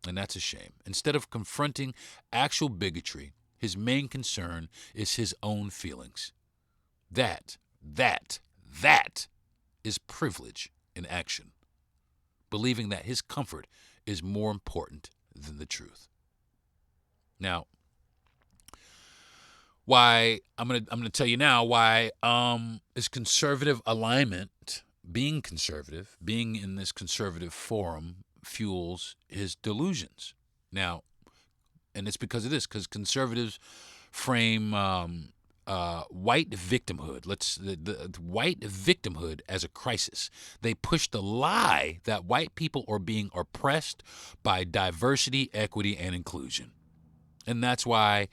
And that's a shame. Instead of confronting actual bigotry, his main concern is his own feelings. That is privilege in action. Believing that his comfort is more important than the truth. Now, why I'm gonna tell you now why is conservative alignment, being conservative, being in this conservative forum fuels his delusions. Now, and it's because of this, because conservatives frame white victimhood. The white victimhood as a crisis. They push the lie that white people are being oppressed by diversity, equity, and inclusion. And that's why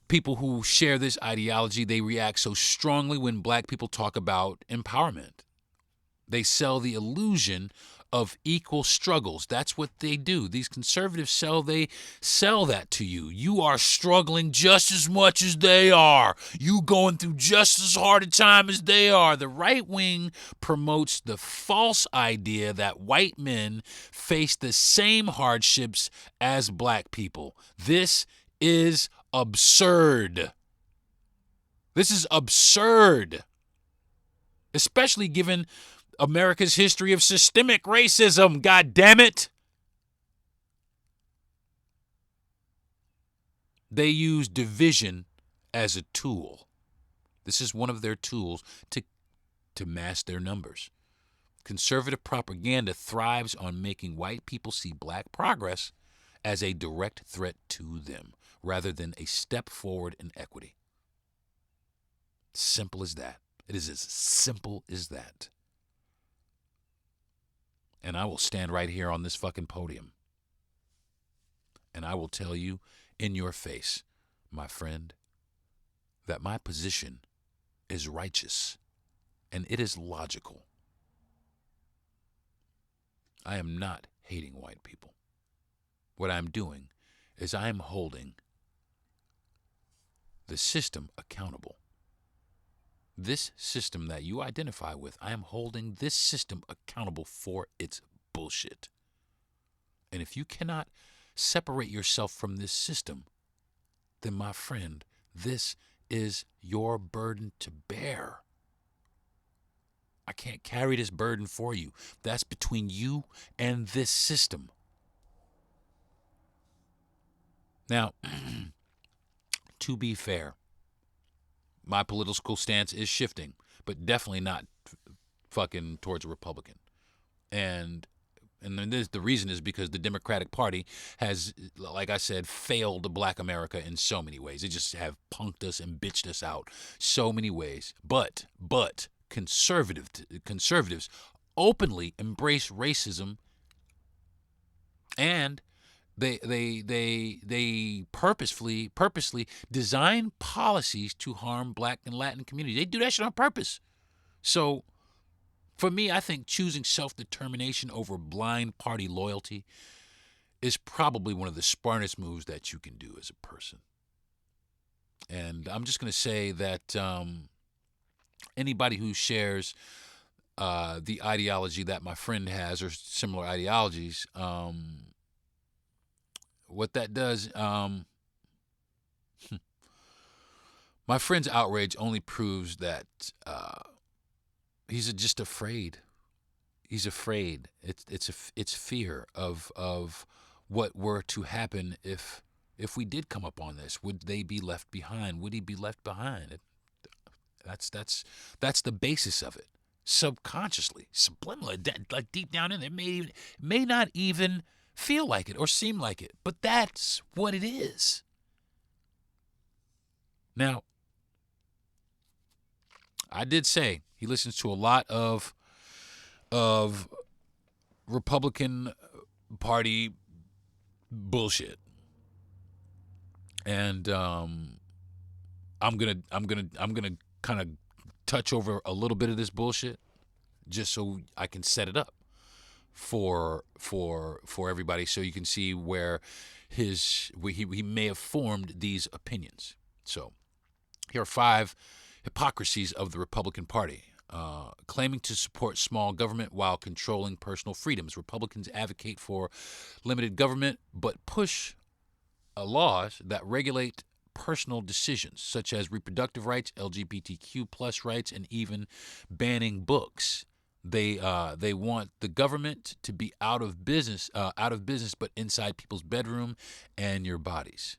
people who share this ideology, they react so strongly when black people talk about empowerment. They sell the illusion of equal struggles. That's what they do. These conservatives sell that to you. You are struggling just as much as they are. You going through just as hard a time as they are. The right wing promotes the false idea that white men face the same hardships as black people. This is absurd. This is absurd. Especially given America's history of systemic racism, God damn it. They use division as a tool. This is one of their tools to mask their numbers. Conservative propaganda thrives on making white people see black progress as a direct threat to them, rather than a step forward in equity. Simple as that. It is as simple as that. And I will stand right here on this fucking podium. And I will tell you in your face, my friend, that my position is righteous and it is logical. I am not hating white people. What I'm doing is I am holding the system accountable. This system that you identify with, I am holding this system accountable for its bullshit. And if you cannot separate yourself from this system, then my friend, this is your burden to bear. I can't carry this burden for you. That's between you and this system. Now, to be fair, my political stance is shifting, but definitely not fucking towards a Republican. And then the reason is because the Democratic Party has, like I said, failed black America in so many ways. They just have punked us and bitched us out so many ways. But conservatives openly embrace racism, and they purposely design policies to harm black and Latin communities. They do that shit on purpose. So for me, I think choosing self-determination over blind party loyalty is probably one of the smartest moves that you can do as a person. And I'm just going to say that anybody who shares the ideology that my friend has, or similar ideologies, what that does, my friend's outrage only proves that he's just afraid. He's afraid. It's fear of what were to happen if we did come up on this. Would they be left behind? Would he be left behind? That's the basis of it. Subconsciously, subliminally, like deep down in there, may not even feel like it or seem like it, but that's what it is. Now, I did say he listens to a lot of Republican Party bullshit, and I'm gonna kind of touch over a little bit of this bullshit just so I can set it up for everybody, so you can see where he may have formed these opinions. So here are 5 hypocrisies of the Republican Party. Claiming to support small government while controlling personal freedoms. Republicans advocate for limited government but push laws that regulate personal decisions, such as reproductive rights, LGBTQ plus rights, and even banning books. They want the government to be out of business, but inside people's bedroom and your bodies.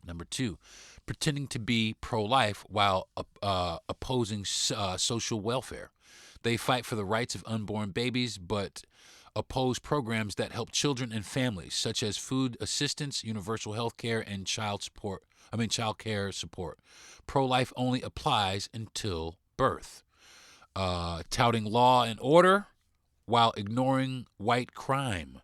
Number 2, pretending to be pro-life while opposing social welfare. They fight for the rights of unborn babies, but oppose programs that help children and families, such as food assistance, universal health care, and child care support. Pro-life only applies until birth. Touting law and order while ignoring white crime.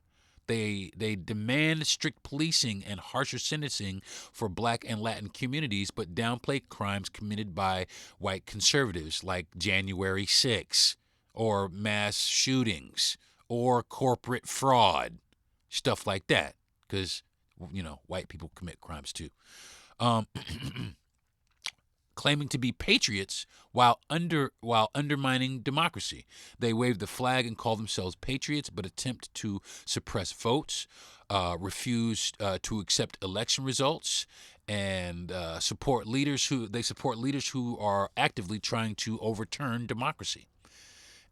They demand strict policing and harsher sentencing for Black and Latin communities, but downplay crimes committed by white conservatives like January 6 or mass shootings or corporate fraud, stuff like that, because white people commit crimes too. Claiming to be patriots while undermining democracy. They wave the flag and call themselves patriots, but attempt to suppress votes, refuse to accept election results, and support leaders who are actively trying to overturn democracy.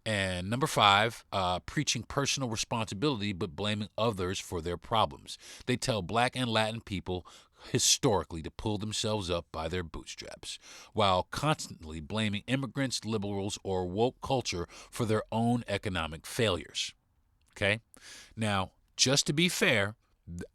And number 5, preaching personal responsibility but blaming others for their problems. They tell Black and Latin people historically to pull themselves up by their bootstraps, while constantly blaming immigrants, liberals, or woke culture for their own economic failures. Okay? Now, just to be fair,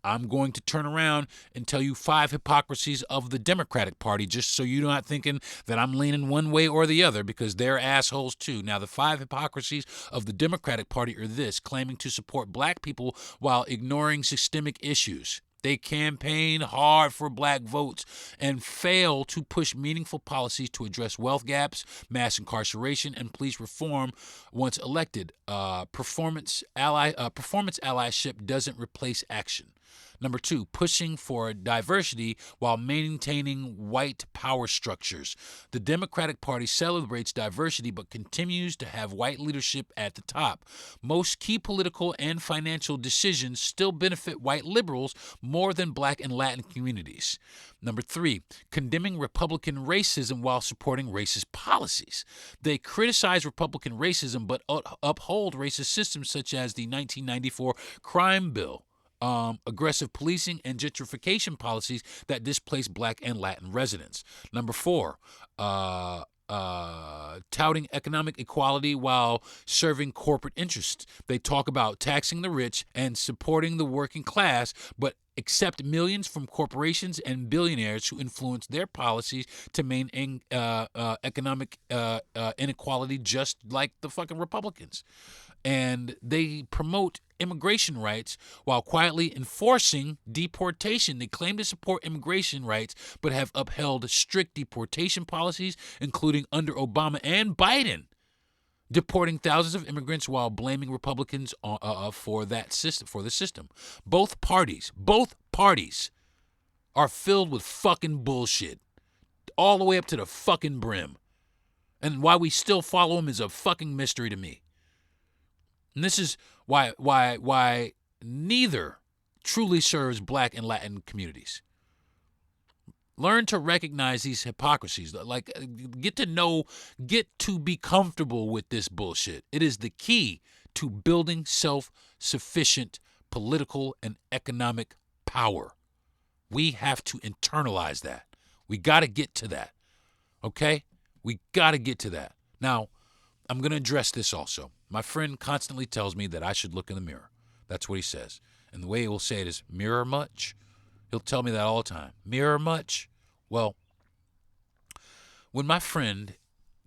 I'm going to turn around and tell you 5 hypocrisies of the Democratic Party, just so you're not thinking that I'm leaning one way or the other, because they're assholes too. Now, the 5 hypocrisies of the Democratic Party are this: claiming to support Black people while ignoring systemic issues. They campaign hard for Black votes and fail to push meaningful policies to address wealth gaps, mass incarceration, and police reform once elected. Performance allyship doesn't replace action. Number 2, pushing for diversity while maintaining white power structures. The Democratic Party celebrates diversity but continues to have white leadership at the top. Most key political and financial decisions still benefit white liberals more than Black and Latin communities. Number 3, condemning Republican racism while supporting racist policies. They criticize Republican racism but uphold racist systems such as the 1994 crime bill. Aggressive policing and gentrification policies that displace Black and Latin residents. Number 4, touting economic equality while serving corporate interests. They talk about taxing the rich and supporting the working class, but accept millions from corporations and billionaires who influence their policies to maintain economic inequality, just like the fucking Republicans. And they promote immigration rights while quietly enforcing deportation. They claim to support immigration rights, but have upheld strict deportation policies, including under Obama and Biden, deporting thousands of immigrants while blaming Republicans for that system, for the system. Both parties are filled with fucking bullshit, all the way up to the fucking brim. And why we still follow them is a fucking mystery to me. And this is why neither truly serves Black and Latin communities. Learn to recognize these hypocrisies. Like, get to be comfortable with this bullshit. It is the key to building self-sufficient political and economic power. We have to internalize that. We got to get to that. Okay? We got to get to that. Now, I'm going to address this also. My friend constantly tells me that I should look in the mirror. That's what he says. And the way he will say it is, mirror much? He'll tell me that all the time. Mirror much? Well, when my friend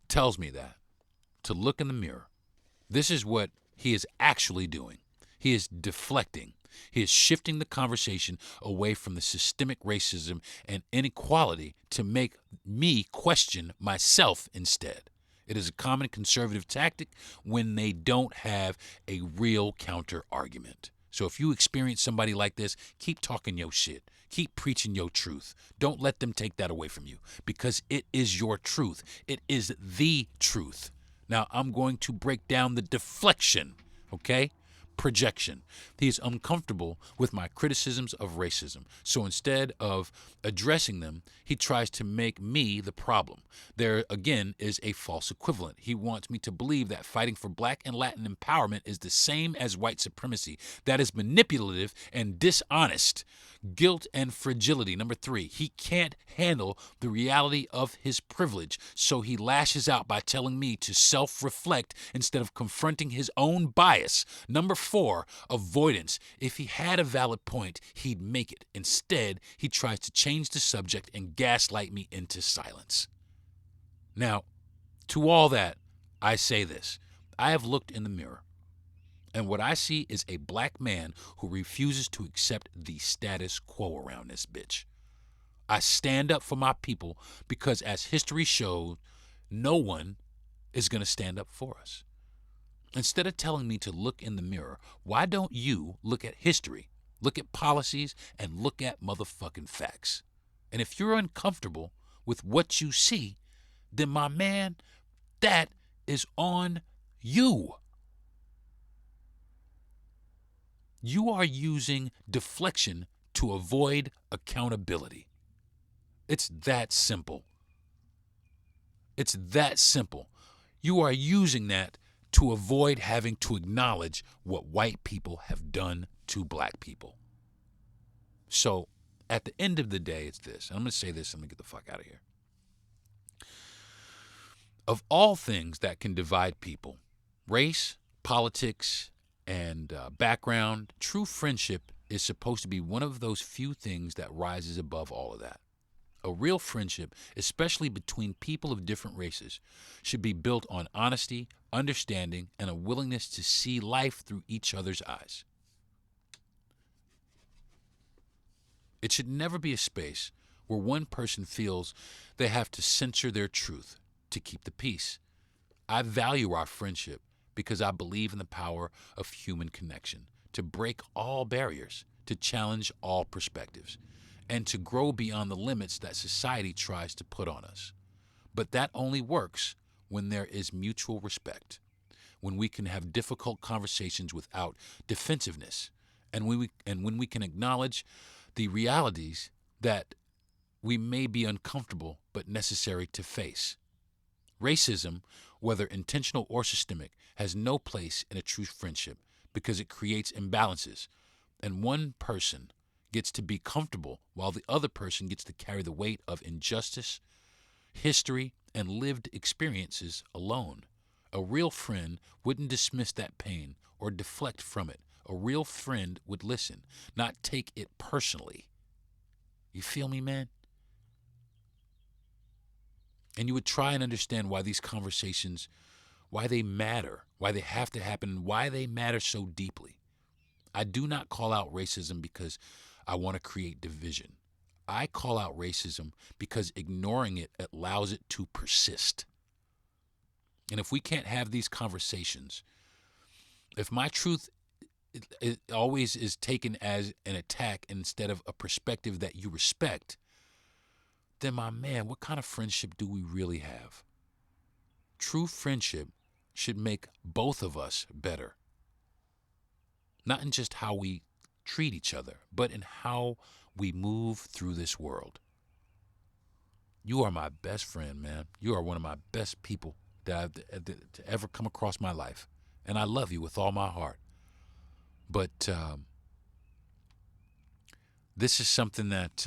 tells me that, to look in the mirror, this is what he is actually doing. He is deflecting. He is shifting the conversation away from the systemic racism and inequality to make me question myself instead. It is a common conservative tactic when they don't have a real counter argument. So if you experience somebody like this, keep talking your shit. Keep preaching your truth. Don't let them take that away from you, because it is your truth. It is the truth. Now, I'm going to break down the deflection, okay? Projection. He is uncomfortable with my criticisms of racism. So instead of addressing them, he tries to make me the problem. There, again, is a false equivalent. He wants me to believe that fighting for Black and Latin empowerment is the same as white supremacy. That is manipulative and dishonest. Guilt and fragility. Number 3, he can't handle the reality of his privilege, so he lashes out by telling me to self-reflect instead of confronting his own bias. Number 4, avoidance. If he had a valid point, he'd make it. Instead, he tries to change the subject and gaslight me into silence. Now, to all that, I say this. I have looked in the mirror, and what I see is a Black man who refuses to accept the status quo around this bitch. I stand up for my people because, as history showed, no one is going to stand up for us. Instead of telling me to look in the mirror, why don't you look at history, look at policies, and look at motherfucking facts? And if you're uncomfortable with what you see, then my man, that is on you. You are using deflection to avoid accountability. It's that simple. It's that simple. You are using that to avoid having to acknowledge what white people have done to Black people. So, at the end of the day, it's this. And I'm going to say this and I'm going to get the fuck out of here. Of all things that can divide people, race, politics, and background, true friendship is supposed to be one of those few things that rises above all of that. A real friendship, especially between people of different races, should be built on honesty, understanding, and a willingness to see life through each other's eyes. It should never be a space where one person feels they have to censor their truth to keep the peace. I value our friendship because I believe in the power of human connection, to break all barriers, to challenge all perspectives, and to grow beyond the limits that society tries to put on us. But that only works when there is mutual respect, when we can have difficult conversations without defensiveness, and when we can acknowledge the realities that we may be uncomfortable but necessary to face. Racism, whether intentional or systemic, has no place in a true friendship because it creates imbalances, and one person gets to be comfortable while the other person gets to carry the weight of injustice, history, and lived experiences alone. A real friend wouldn't dismiss that pain or deflect from it. A real friend would listen, not take it personally. You feel me, man? And you would try and understand why these conversations, why they matter, why they have to happen, and why they matter so deeply. I do not call out racism because I want to create division. I call out racism because ignoring it allows it to persist. And if we can't have these conversations, if my truth it always is taken as an attack instead of a perspective that you respect, then my man, what kind of friendship do we really have? True friendship should make both of us better. Not in just how we treat each other, but in how we move through this world. You are my best friend, man. You are one of my best people that I've to ever come across my life. And I love you with all my heart. But this is something that,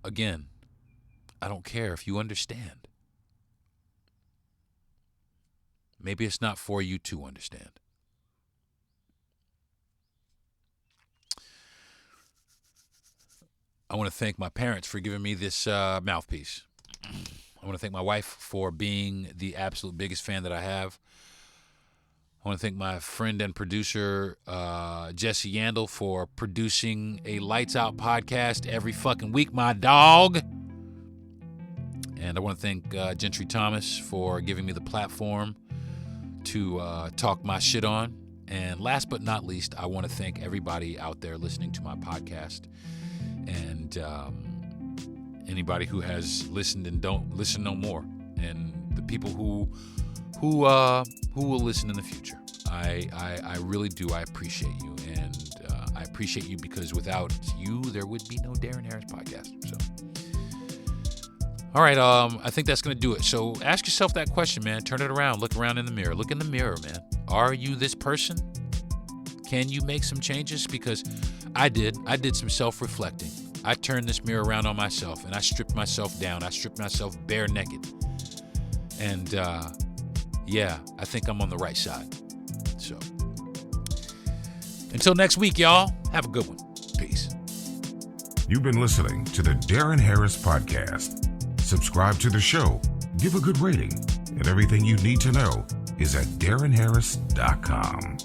again, I don't care if you understand. Maybe it's not for you to understand. I want to thank my parents for giving me this mouthpiece. I want to thank my wife for being the absolute biggest fan that I have. I want to thank my friend and producer, Jesse Yandel, for producing a Lights Out podcast every fucking week, my dog. And I want to thank Gentry Thomas for giving me the platform to talk my shit on. And last but not least, I want to thank everybody out there listening to my podcast. And anybody who has listened and don't listen no more. And the people who will listen in the future. I really do. I appreciate you. And I appreciate you because without you, there would be no Deron Harris podcast. So, all right. I think that's going to do it. So ask yourself that question, man. Turn it around. Look around in the mirror. Look in the mirror, man. Are you this person? Can you make some changes? Because I did some self-reflecting. I turned this mirror around on myself and I stripped myself down. I stripped myself bare naked. And, yeah, I think I'm on the right side. So, until next week, y'all, have a good one. Peace. You've been listening to the Deron Harris Podcast. Subscribe to the show, give a good rating, and everything you need to know is at DeronHarris.com.